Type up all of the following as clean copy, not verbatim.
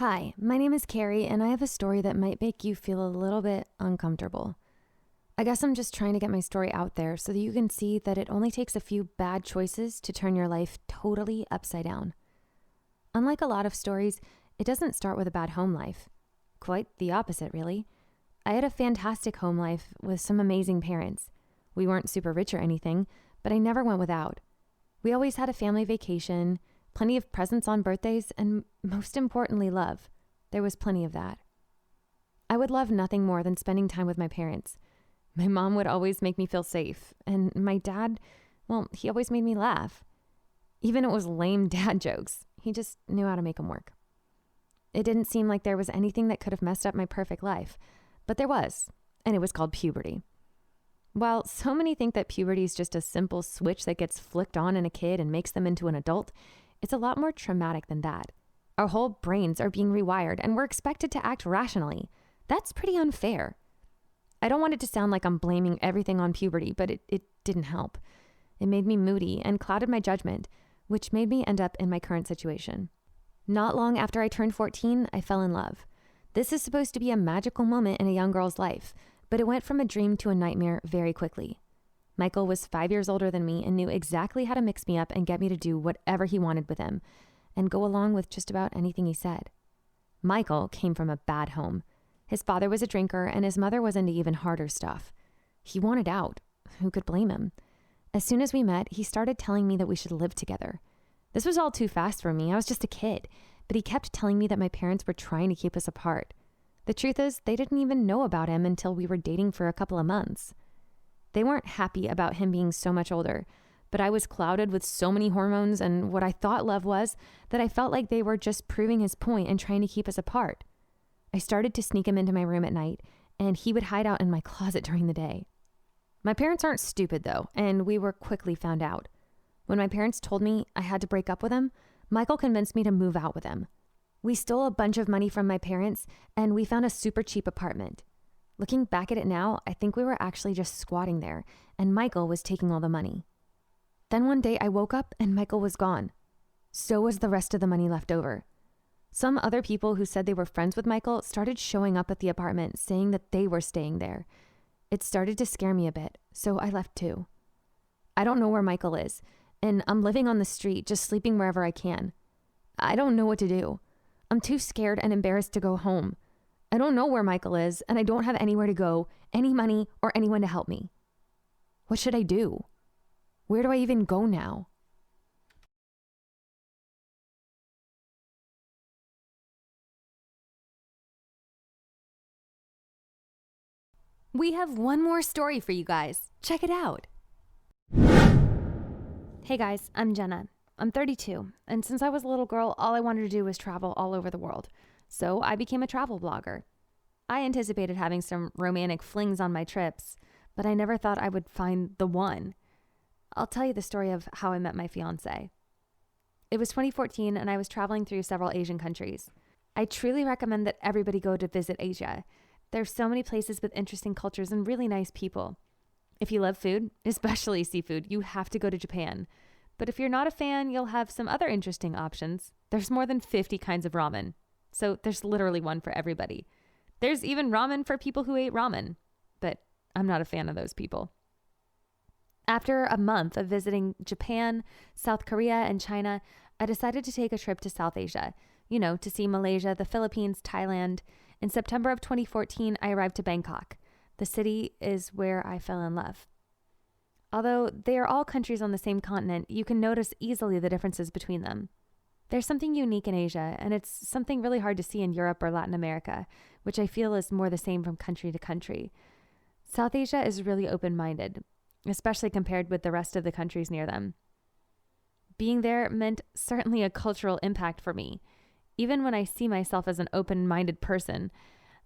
Hi, my name is Carrie, and I have a story that might make you feel a little bit uncomfortable. I guess I'm just trying to get my story out there so that you can see that it only takes a few bad choices to turn your life totally upside down. Unlike a lot of stories, it doesn't start with a bad home life. Quite the opposite, really. I had a fantastic home life with some amazing parents. We weren't super rich or anything, but I never went without. We always had a family vacation, plenty of presents on birthdays, and most importantly, love. There was plenty of that. I would love nothing more than spending time with my parents. My mom would always make me feel safe, and my dad, well, he always made me laugh. Even it was lame dad jokes. He just knew how to make them work. It didn't seem like there was anything that could have messed up my perfect life, but there was, and it was called puberty. While so many think that puberty is just a simple switch that gets flicked on in a kid and makes them into an adult, it's a lot more traumatic than that. Our whole brains are being rewired and we're expected to act rationally. That's pretty unfair. I don't want it to sound like I'm blaming everything on puberty, but it didn't help. It made me moody and clouded my judgment, which made me end up in my current situation. Not long after I turned 14, I fell in love. This is supposed to be a magical moment in a young girl's life, but it went from a dream to a nightmare very quickly. Michael was 5 years older than me and knew exactly how to mix me up and get me to do whatever he wanted with him and go along with just about anything he said. Michael came from a bad home. His father was a drinker and his mother was into even harder stuff. He wanted out. Who could blame him? As soon as we met, he started telling me that we should live together. This was all too fast for me. I was just a kid, but he kept telling me that my parents were trying to keep us apart. The truth is, they didn't even know about him until we were dating for a couple of months. They weren't happy about him being so much older, but I was clouded with so many hormones and what I thought love was that I felt like they were just proving his point and trying to keep us apart. I started to sneak him into my room at night, and he would hide out in my closet during the day. My parents aren't stupid, though, and we were quickly found out. When my parents told me I had to break up with him, Michael convinced me to move out with him. We stole a bunch of money from my parents, and we found a super cheap apartment. Looking back at it now, I think we were actually just squatting there, and Michael was taking all the money. Then one day I woke up and Michael was gone. So was the rest of the money left over. Some other people who said they were friends with Michael started showing up at the apartment saying that they were staying there. It started to scare me a bit, so I left too. I don't know where Michael is, and I'm living on the street, just sleeping wherever I can. I don't know what to do. I'm too scared and embarrassed to go home. I don't know where Michael is, and I don't have anywhere to go, any money, or anyone to help me. What should I do? Where do I even go now? We have one more story for you guys. Check it out. Hey guys, I'm Jenna. I'm 32, and since I was a little girl, all I wanted to do was travel all over the world. So I became a travel blogger. I anticipated having some romantic flings on my trips, but I never thought I would find the one. I'll tell you the story of how I met my fiance. It was 2014 and I was traveling through several Asian countries. I truly recommend that everybody go to visit Asia. There's so many places with interesting cultures and really nice people. If you love food, especially seafood, you have to go to Japan. But if you're not a fan, you'll have some other interesting options. There's more than 50 kinds of ramen. So there's literally one for everybody. There's even ramen for people who ate ramen. But I'm not a fan of those people. After a month of visiting Japan, South Korea, and China, I decided to take a trip to South Asia, to see Malaysia, the Philippines, Thailand. In September of 2014, I arrived to Bangkok. The city is where I fell in love. Although they are all countries on the same continent, you can notice easily the differences between them. There's something unique in Asia, and it's something really hard to see in Europe or Latin America, which I feel is more the same from country to country. South Asia is really open-minded, especially compared with the rest of the countries near them. Being there meant certainly a cultural impact for me, even when I see myself as an open-minded person.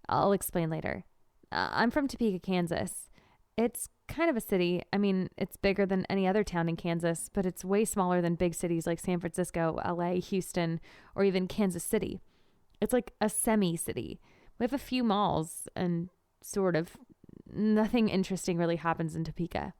I'll explain later. I'm from Topeka, Kansas. It's kind of a city. I mean, it's bigger than any other town in Kansas, but it's way smaller than big cities like San Francisco, LA, Houston, or even Kansas City. It's like a semi-city. We have a few malls and sort of nothing interesting really happens in Topeka.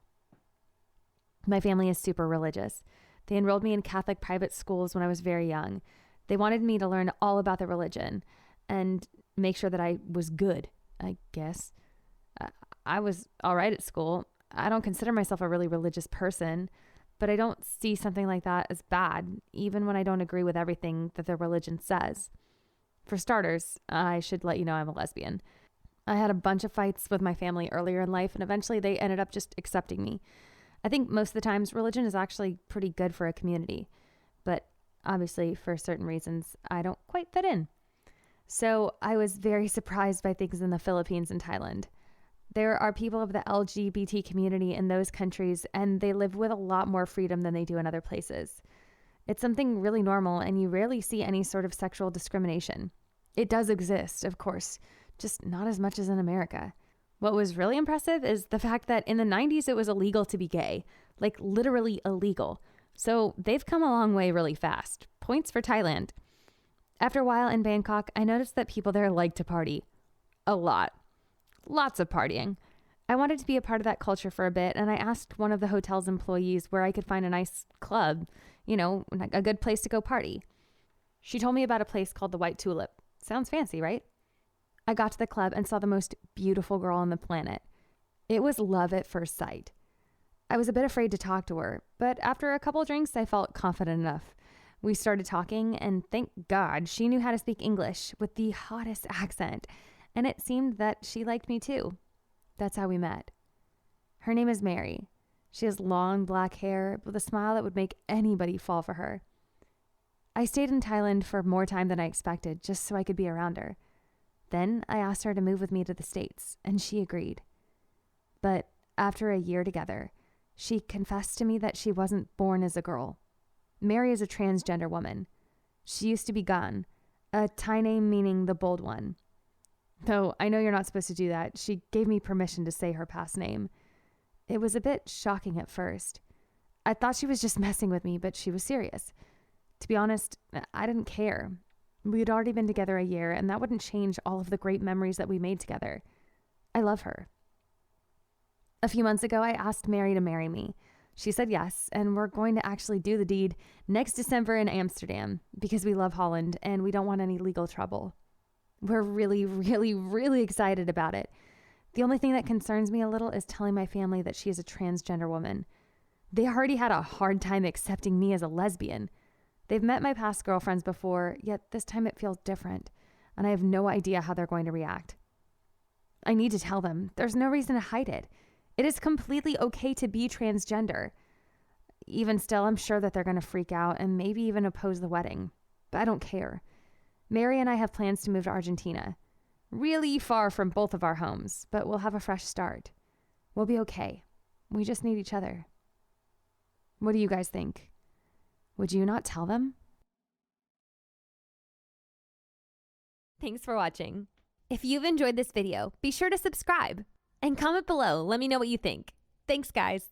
My family is super religious. They enrolled me in Catholic private schools when I was very young. They wanted me to learn all about the religion and make sure that I was good, I guess. I was all right at school. I don't consider myself a really religious person, but I don't see something like that as bad, even when I don't agree with everything that the religion says. For starters, I should let you know I'm a lesbian. I had a bunch of fights with my family earlier in life, and eventually they ended up just accepting me. I think most of the times religion is actually pretty good for a community, but obviously for certain reasons, I don't quite fit in. So I was very surprised by things in the Philippines and Thailand. There are people of the LGBT community in those countries, and they live with a lot more freedom than they do in other places. It's something really normal, and you rarely see any sort of sexual discrimination. It does exist, of course, just not as much as in America. What was really impressive is the fact that in the 90s it was illegal to be gay, like literally illegal. So they've come a long way really fast. Points for Thailand. After a while in Bangkok, I noticed that people there like to party. A lot. Lots of partying. I wanted to be a part of that culture for a bit, and I asked one of the hotel's employees where I could find a nice club, a good place to go party. She told me about a place called the White Tulip. Sounds fancy, right? I got to the club and saw the most beautiful girl on the planet. It was love at first sight. I was a bit afraid to talk to her, but after a couple drinks, I felt confident enough. We started talking, and thank God she knew how to speak English with the hottest accent, and it seemed that she liked me too. That's how we met. Her name is Mary. She has long black hair with a smile that would make anybody fall for her. I stayed in Thailand for more time than I expected, just so I could be around her. Then I asked her to move with me to the States, and she agreed. But after a year together, she confessed to me that she wasn't born as a girl. Mary is a transgender woman. She used to be Gan, a Thai name meaning the bold one. Though I know you're not supposed to do that, she gave me permission to say her past name. It was a bit shocking at first. I thought she was just messing with me, but she was serious. To be honest, I didn't care. We had already been together a year, and that wouldn't change all of the great memories that we made together. I love her. A few months ago, I asked Mary to marry me. She said yes, and we're going to actually do the deed next December in Amsterdam because we love Holland and we don't want any legal trouble. We're really, really, really excited about it. The only thing that concerns me a little is telling my family that she is a transgender woman. They already had a hard time accepting me as a lesbian. They've met my past girlfriends before, yet this time it feels different, and I have no idea how they're going to react. I need to tell them. There's no reason to hide it. It is completely okay to be transgender. Even still, I'm sure that they're going to freak out and maybe even oppose the wedding. But I don't care. Mary and I have plans to move to Argentina. Really far from both of our homes, but we'll have a fresh start. We'll be okay. We just need each other. What do you guys think? Would you not tell them? Thanks for watching. If you've enjoyed this video, be sure to subscribe and comment below. Let me know what you think. Thanks, guys.